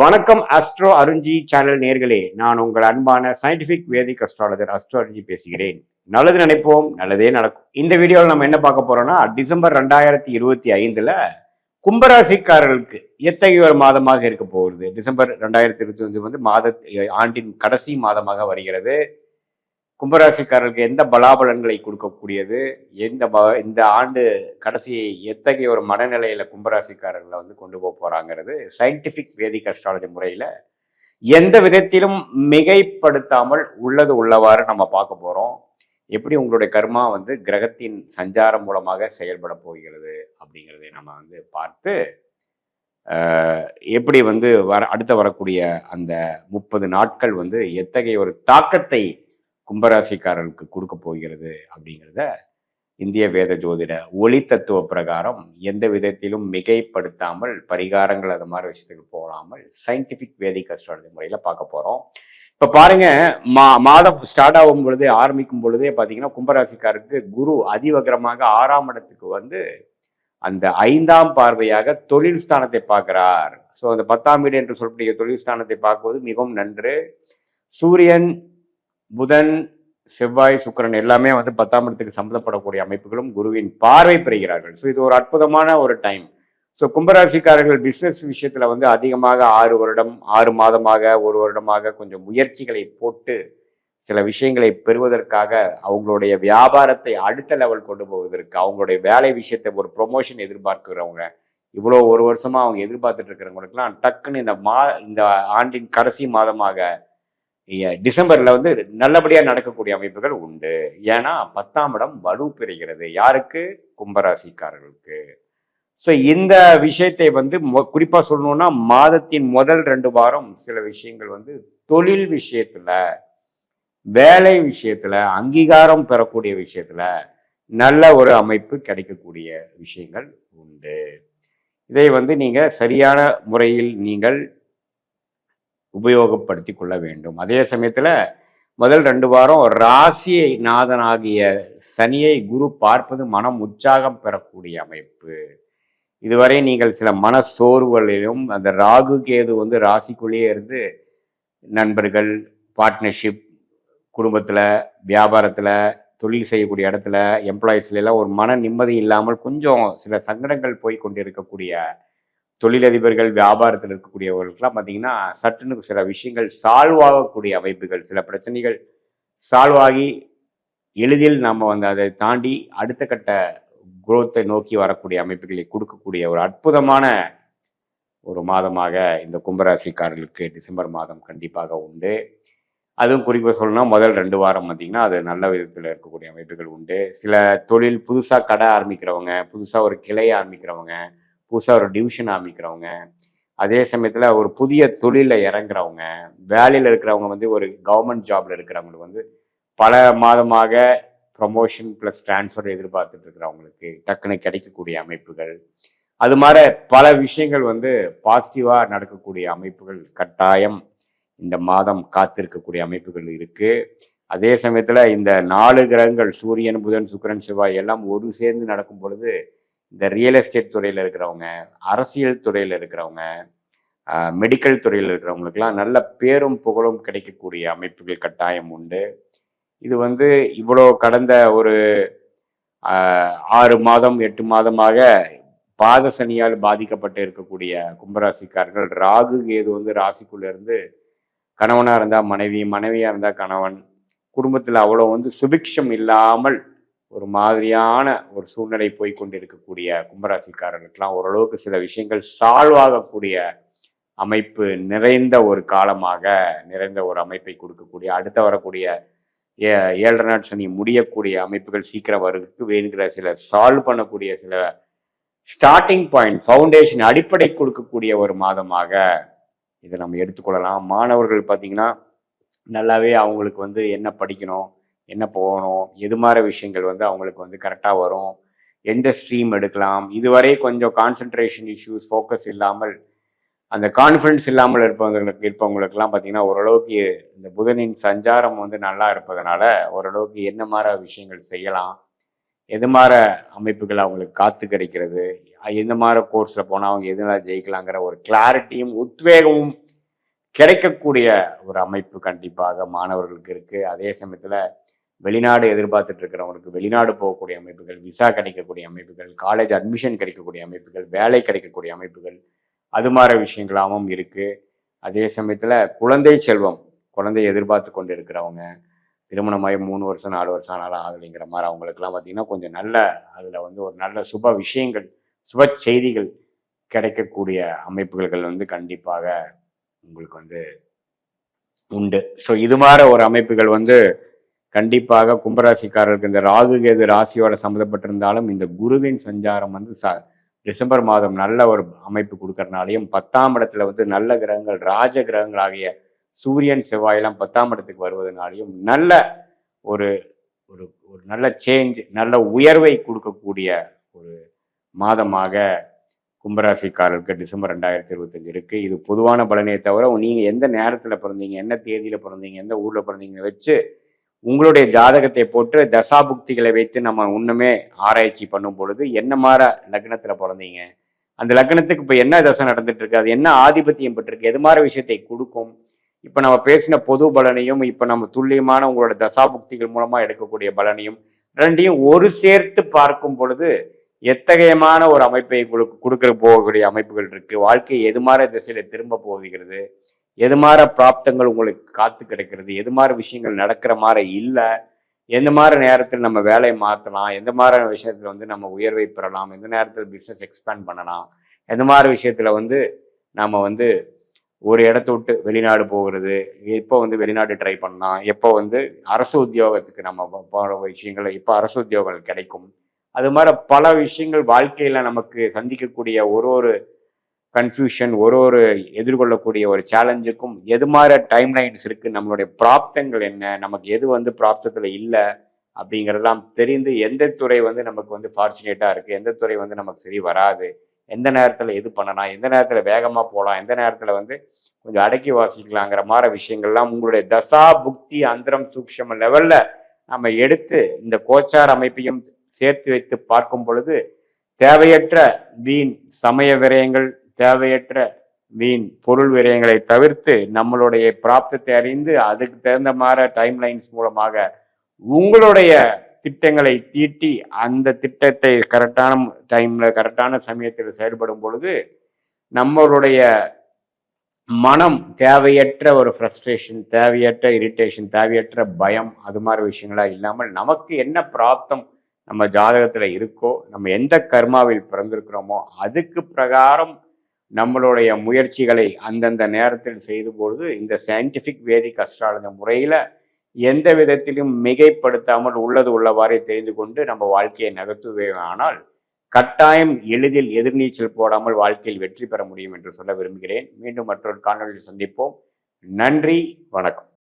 வணக்கம் astro அருஞ்சி channel நேர்களே, நான் உங்கள் அன்பான சயின்டிபிக் வேதிக் அஸ்ட்ராலஜர் அஸ்ட்ரோ அருஞ்சி பேசுகிறேன். நல்லது நினைப்போம், நல்லதே நடக்கும். இந்த வீடியோவில் நம்ம என்ன பார்க்க போறோம்னா, டிசம்பர் 2025 கும்பராசிக்காரர்களுக்கு எத்தகைய ஒரு மாதமாக இருக்க போகுது. டிசம்பர் 2025 வந்து ஆண்டின் கடைசி மாதமாக வருகிறது. கும்பராசிக்காரர்களுக்கு எந்த பலாபலன்களை கொடுக்கக்கூடியது, இந்த ஆண்டு கடைசியை எத்தகைய ஒரு மனநிலையில கும்பராசிக்காரர்களை வந்து கொண்டு போக போறாங்கிறது சயின்டிபிக் வேதிக் அஸ்ட்ராலஜி முறையில எந்த விதத்திலும் மிகைப்படுத்தாமல் உள்ளது உள்ளவாறு நம்ம பார்க்க போறோம். எப்படி உங்களுடைய கர்மா வந்து கிரகத்தின் சஞ்சாரம் மூலமாக செயல்பட போகிறது அப்படிங்கிறதை நம்ம வந்து பார்த்து எப்படி வந்து அடுத்த வரக்கூடிய அந்த 30 நாட்கள் வந்து எத்தகைய ஒரு தாக்கத்தை கும்பராசிக்காரர்களுக்கு கொடுக்க போகிறது அப்படிங்கிறத இந்திய வேத ஜோதிட ஒளி தத்துவ பிரகாரம் எந்த விதத்திலும் மிகைப்படுத்தாமல் பரிகாரங்கள் அது மாதிரி விஷயத்துக்கு போகாமல் சயின்டிபிக் வேதிக் அஸ்ட்ராலஜி முறையில பார்க்க போறோம். இப்ப பாருங்க, மாதம் ஸ்டார்ட் ஆகும் பொழுதே ஆரம்பிக்கும் பொழுதே பாத்தீங்கன்னா கும்பராசிக்காரருக்கு குரு அதிவகரமாக 6ஆம் இடத்துக்கு வந்து அந்த 5ஆம் பார்வையாக தொழில் ஸ்தானத்தை பார்க்கிறார். ஸோ அந்த 10ஆம் வீடு என்று சொல்லக்கூடிய தொழில் ஸ்தானத்தை பார்க்குவது மிகவும் நன்று. சூரியன், புதன், செவ்வாய், சுக்கிரன் எல்லாமே வந்து 10ஆம் இடத்துக்கு சம்பந்தப்படக்கூடிய அமைப்புகளும் குருவின் பார்வை பெறுகிறார்கள். ஸோ இது ஒரு அற்புதமான ஒரு டைம். ஸோ கும்பராசிக்காரர்கள் பிஸ்னஸ் விஷயத்துல வந்து அதிகமாக 6 மாதமாக 1 வருடமாக கொஞ்சம் முயற்சிகளை போட்டு சில விஷயங்களை பெறுவதற்காக அவங்களுடைய வியாபாரத்தை அடுத்த லெவல் கொண்டு போவதற்கு அவங்களுடைய வேலை விஷயத்தை ஒரு ப்ரொமோஷன் எதிர்பார்க்கிறவங்க, இவ்வளோ 1 வருஷமா அவங்க எதிர்பார்த்துட்டு இருக்கிறவங்களுக்குலாம் டக்குன்னு இந்த ஆண்டின் கடைசி மாதமாக டிசம்பர்ல வந்து நல்லபடியா நடக்கக்கூடிய அமைப்புகள் உண்டு. ஏன்னா 10ஆம் இடம் வலு பெறுகிறது. யாருக்கு? கும்பராசிக்காரர்களுக்கு. ஸோ இந்த விஷயத்தை வந்து குறிப்பா சொல்லணும்னா மாதத்தின் முதல் 2 வாரம் சில விஷயங்கள் வந்து தொழில் விஷயத்துல, வேலை விஷயத்துல, அங்கீகாரம் பெறக்கூடிய விஷயத்துல நல்ல ஒரு அமைப்பு கிடைக்கக்கூடிய விஷயங்கள் உண்டு. இதை வந்து நீங்க சரியான முறையில் நீங்கள் உபயோகப்படுத்தி கொள்ள வேண்டும். அதே சமயத்துல முதல் 2 வாரம் ராசியை நாதனாகிய சனியை குரு பார்ப்பது மனம் உற்சாகம் பெறக்கூடிய அமைப்பு. இதுவரை நீங்கள் சில மன சோர்வுகளிலும் அந்த ராகு கேது வந்து ராசிக்குள்ளேயே இருந்து நண்பர்கள், பார்ட்னர்ஷிப், குடும்பத்துல, வியாபாரத்துல, தொழில் செய்யக்கூடிய இடத்துல, எம்ப்ளாயிஸ்ல எல்லாம் ஒரு மன நிம்மதி இல்லாமல் கொஞ்சம் சில சங்கடங்கள் போய் கொண்டிருக்கக்கூடிய தொழிலதிபர்கள், வியாபாரத்தில் இருக்கக்கூடியவர்களுக்கெல்லாம் பார்த்தீங்கன்னா சட்டுன்னு சில விஷயங்கள் சால்வ் ஆகக்கூடிய அமைப்புகள், சில பிரச்சனைகள் சால்வ் ஆகி எளிதில் நம்ம வந்து அதை தாண்டி அடுத்த கட்ட குரோத்தை நோக்கி வரக்கூடிய அமைப்புகளை கொடுக்கக்கூடிய ஒரு அற்புதமான ஒரு மாதமாக இந்த கும்பராசிக்காரர்களுக்கு டிசம்பர் மாதம் கண்டிப்பாக உண்டு. அதுவும் குறிப்பாக சொல்லணும்னா முதல் 2 வாரம் பார்த்தீங்கன்னா அது நல்ல விதத்தில் இருக்கக்கூடிய அமைப்புகள் உண்டு. சில தொழில் புதுசாக கடை ஆரம்பிக்கிறவங்க, புதுசாக ஒரு கிளை ஆரம்பிக்கிறவங்க, புதுசாக ஒரு டிவிஷன் ஆரம்பிக்கிறவங்க, அதே சமயத்தில் ஒரு புதிய தொழிலில் இறங்குறவங்க, வேலையில் இருக்கிறவங்க வந்து ஒரு கவர்மெண்ட் ஜாப்ல இருக்கிறவங்களுக்கு வந்து பல மாதமாக ப்ரமோஷன் ப்ளஸ் டிரான்ஸ்ஃபர் எதிர்பார்த்துட்டு இருக்கிறவங்களுக்கு டக்குன்னு கிடைக்கக்கூடிய அமைப்புகள், அது மாதிரி பல விஷயங்கள் வந்து பாசிட்டிவாக நடக்கக்கூடிய அமைப்புகள் கட்டாயம் இந்த மாதம் காத்திருக்கக்கூடிய அமைப்புகள் இருக்கு. அதே சமயத்தில் இந்த 4 கிரகங்கள் சூரியன், புதன், சுக்கிரன், செவ்வாய் எல்லாம் ஒரு சேர்ந்து நடக்கும் பொழுது இந்த ரியல் எஸ்டேட் துறையில் இருக்கிறவங்க, அரசியல் துறையில் இருக்கிறவங்க, மெடிக்கல் துறையில் இருக்கிறவங்களுக்கெல்லாம் நல்ல பேரும் புகழும் கிடைக்கக்கூடிய அமைப்புகள் கட்டாயம் உண்டு. இது வந்து இவ்வளோ கடந்த ஒரு 6 மாதம் 8 மாதமாக பாத சனியால் பாதிக்கப்பட்டு இருக்கக்கூடிய கும்பராசிக்காரர்கள் ராகு கேது வந்து ராசிக்குள்ள இருந்து கணவனா இருந்தா மனைவி, மனைவியா இருந்தா கணவன், குடும்பத்தில் அவ்வளோ வந்து சுபிக்ஷம் இல்லாமல் ஒரு மாதிரியான ஒரு சூழ்நிலை போய் கொண்டிருக்கக்கூடிய கும்பராசிக்காரர்களுக்கெல்லாம் ஓரளவுக்கு சில விஷயங்கள் சால்வ் ஆகக்கூடிய அமைப்பு நிறைந்த ஒரு காலமாக, நிறைந்த ஒரு அமைப்பை கொடுக்கக்கூடிய, அடுத்த வரக்கூடிய 7.5 நாள் சனி முடியக்கூடிய அமைப்புகள் சீக்கிரம் வருவதற்கு வேணுங்கிற சில சால்வ் பண்ணக்கூடிய சில ஸ்டார்டிங் பாயிண்ட், ஃபவுண்டேஷன், அடிப்படை கொடுக்கக்கூடிய ஒரு மாதமாக இதை நம்ம எடுத்துக்கொள்ளலாம். மாணவர்கள் பார்த்தீங்கன்னா நல்லாவே அவங்களுக்கு வந்து என்ன படிக்கணும், என்ன போகணும், எது மாதிரி விஷயங்கள் வந்து அவங்களுக்கு வந்து கரெக்டாக வரும், எந்த ஸ்ட்ரீம் எடுக்கலாம், இதுவரை கொஞ்சம் கான்சென்ட்ரேஷன் இஷ்யூஸ், ஃபோக்கஸ் இல்லாமல் அந்த கான்ஃபிடன்ஸ் இல்லாமல் இருப்பவங்களுக்கெல்லாம் பார்த்தீங்கன்னா ஓரளவுக்கு இந்த புதனின் சஞ்சாரம் வந்து நல்லா இருப்பதனால ஓரளவுக்கு என்ன மாதிரி விஷயங்கள் செய்யலாம், எது மாதிரி அமைப்புகள் அவங்களுக்கு காத்து கிடைக்கிறது, எந்த மாதிரி கோர்ஸில் போனால் அவங்க எதுனால ஜெயிக்கலாங்கிற ஒரு கிளாரிட்டியும் உத்வேகமும் கிடைக்கக்கூடிய ஒரு அமைப்பு கண்டிப்பாக மாணவர்களுக்கு இருக்கு. அதே சமயத்துல வெளிநாடு எதிர்பார்த்துட்டு இருக்கிறவங்களுக்கு வெளிநாடு போகக்கூடிய அமைப்புகள், விசா கிடைக்கக்கூடிய அமைப்புகள், காலேஜ் அட்மிஷன் கிடைக்கக்கூடிய அமைப்புகள், வேலை கிடைக்கக்கூடிய அமைப்புகள், அது மாதிரி விஷயங்களாகவும் இருக்கு. அதே சமயத்துல குழந்தை செல்வம், குழந்தையை எதிர்பார்த்து கொண்டு இருக்கிறவங்க, திருமணமாகி 3 வருஷம் 4 வருஷம் ஆனாலும் ஆகலைங்கிற மாதிரி அவங்களுக்குலாம் பார்த்தீங்கன்னா கொஞ்சம் நல்ல அதில் வந்து ஒரு நல்ல சுப விஷயங்கள், சுப செய்திகள் கிடைக்கக்கூடிய அமைப்புகள் வந்து கண்டிப்பாக உங்களுக்கு வந்து உண்டு. ஸோ இது மாதிரி ஒரு அமைப்புகள் வந்து கண்டிப்பாக கும்பராசிக்காரர்களுக்கு இந்த ராகு கேது ராசியோட சம்மந்தப்பட்டிருந்தாலும் இந்த குருவின் சஞ்சாரம் வந்து டிசம்பர் மாதம் நல்ல ஒரு அமைப்பு கொடுக்கறனாலையும் 10ஆம் இடத்துல வந்து நல்ல கிரகங்கள் ராஜ கிரகங்களாகிய சூரியன் செவ்வாயெல்லாம் 10ஆம் இடத்துக்கு வருவதனாலையும் நல்ல ஒரு ஒரு ஒரு நல்ல சேஞ்ச், நல்ல உயர்வை கொடுக்கக்கூடிய ஒரு மாதமாக கும்பராசிக்காரர்களுக்கு டிசம்பர் 2025 இருக்கு. இது பொதுவான பலனே தவிர நீங்க எந்த நேரத்துல பிறந்தீங்க, என்ன தேதியில பிறந்தீங்க, எந்த ஊர்ல பிறந்தீங்கன்னு வச்சு உங்களுடைய ஜாதகத்தை போட்டு தசாபுக்திகளை வைத்து நம்ம இன்னுமே ஆராய்ச்சி பண்ணும் பொழுது என்ன மாதிரி லக்னத்துல பிறந்தீங்க, அந்த லக்னத்துக்கு இப்போ என்ன தசை நடந்துட்டு இருக்கு, அது என்ன ஆதிபத்தியம் பெற்றிருக்கு, எது மாதிரி விஷயத்தை கொடுக்கும். இப்போ நம்ம பேசின பொது பலனையும் இப்போ நம்ம துல்லியமான உங்களோட தசாபுக்திகள் மூலமா எடுக்கக்கூடிய பலனையும் ரெண்டையும் ஒரு சேர்த்து பார்க்கும் பொழுது எத்தகையமான ஒரு அமைப்பை கொடுக்க போகக்கூடிய அமைப்புகள் இருக்கு. வாழ்க்கை எது மாதிரி திசையில திரும்ப போகிறது, எது மாதிரி பிராப்தங்கள் உங்களுக்கு காத்து கிடைக்கிறது, எது மாதிரி விஷயங்கள் நடக்கிற மாதிரி இல்லை, எந்த மாதிரி நேரத்தில் நம்ம வேலையை மாற்றலாம், எந்த மாதிரி விஷயத்துல வந்து நம்ம உயர்வை பெறலாம், எந்த நேரத்தில் பிஸ்னஸ் எக்ஸ்பேண்ட் பண்ணலாம், எந்த மாதிரி விஷயத்துல வந்து நம்ம வந்து ஒரு இடத்த விட்டு வெளிநாடு போகிறது, எப்போ வந்து வெளிநாடு ட்ரை பண்ணலாம், எப்போ வந்து அரசு உத்தியோகத்துக்கு நம்ம போகிற விஷயங்கள், இப்போ அரசு உத்தியோகங்கள் கிடைக்கும், அது மாதிரி பல விஷயங்கள் வாழ்க்கையில நமக்கு சந்திக்கக்கூடிய ஒரு கன்ஃபியூஷன், ஒரு எதிர்கொள்ளக்கூடிய ஒரு சேலஞ்சுக்கும் எது மாதிரி டைம் லைன்ஸ் இருக்கு, நம்மளுடைய பிராப்தங்கள் என்ன, நமக்கு எது வந்து பிராப்தத்துல இல்லை அப்படிங்கிறதெல்லாம் தெரிந்து எந்த துறை வந்து நமக்கு வந்து ஃபார்ச்சுனேட்டா இருக்கு, எந்த துறை வந்து நமக்கு சரி வராது, எந்த நேரத்துல எது பண்ணலாம், எந்த நேரத்துல வேகமா போகலாம், எந்த நேரத்துல வந்து கொஞ்சம் அடக்கி வாசிக்கலாங்கிற மாதிரி விஷயங்கள்லாம் உங்களுடைய தசா புக்தி அந்தரம் சூக்ஷம லெவல்ல நம்ம எடுத்து இந்த கோச்சார் அமைப்பையும் சேர்த்து வைத்து பார்க்கும் பொழுது தேவையற்ற வீண் சமய விரயங்கள், தேவையற்ற வீண் பொருள் விரயங்களை தவிர்த்து நம்மளுடைய பிராப்தத்தை அறிந்து அதுக்கு தகுந்த மாதிரி டைம் லைன்ஸ் மூலமாக உங்களுடைய திட்டங்களை தீட்டி அந்த திட்டத்தை கரெக்டான டைம்ல கரெக்டான சமயத்தில் செயல்படும் பொழுது நம்மளுடைய மனம் தேவையற்ற ஒரு ஃப்ரஸ்ட்ரேஷன், தேவையற்ற இரிட்டேஷன், தேவையற்ற பயம், அது மாதிரி விஷயங்களா இல்லாமல் நமக்கு என்ன பிராப்தம் நம்ம ஜாதகத்துல இருக்கோ, நம்ம எந்த கர்மாவில் பிறந்திருக்கிறோமோ அதுக்கு பிரகாரம் நம்மளுடைய முயற்சிகளை அந்தந்த நேரத்தில் செய்து பொழுது இந்த சயின்டிஃபிக் வேதிக் அஸ்ட்ராலஜி முறையில எந்த விதத்திலும் மிகைப்படுத்தாமல் உள்ளது உள்ளவாறே தெரிந்து கொண்டு நம்ம வாழ்க்கையை நகர்த்துவே. ஆனால் கட்டாயம் எளிதில் எதிர்நீச்சல் போடாமல் வாழ்க்கையில் வெற்றி பெற முடியும் என்று சொல்ல விரும்புகிறேன். மீண்டும் மற்றொரு காணொலியில் சந்திப்போம். நன்றி, வணக்கம்.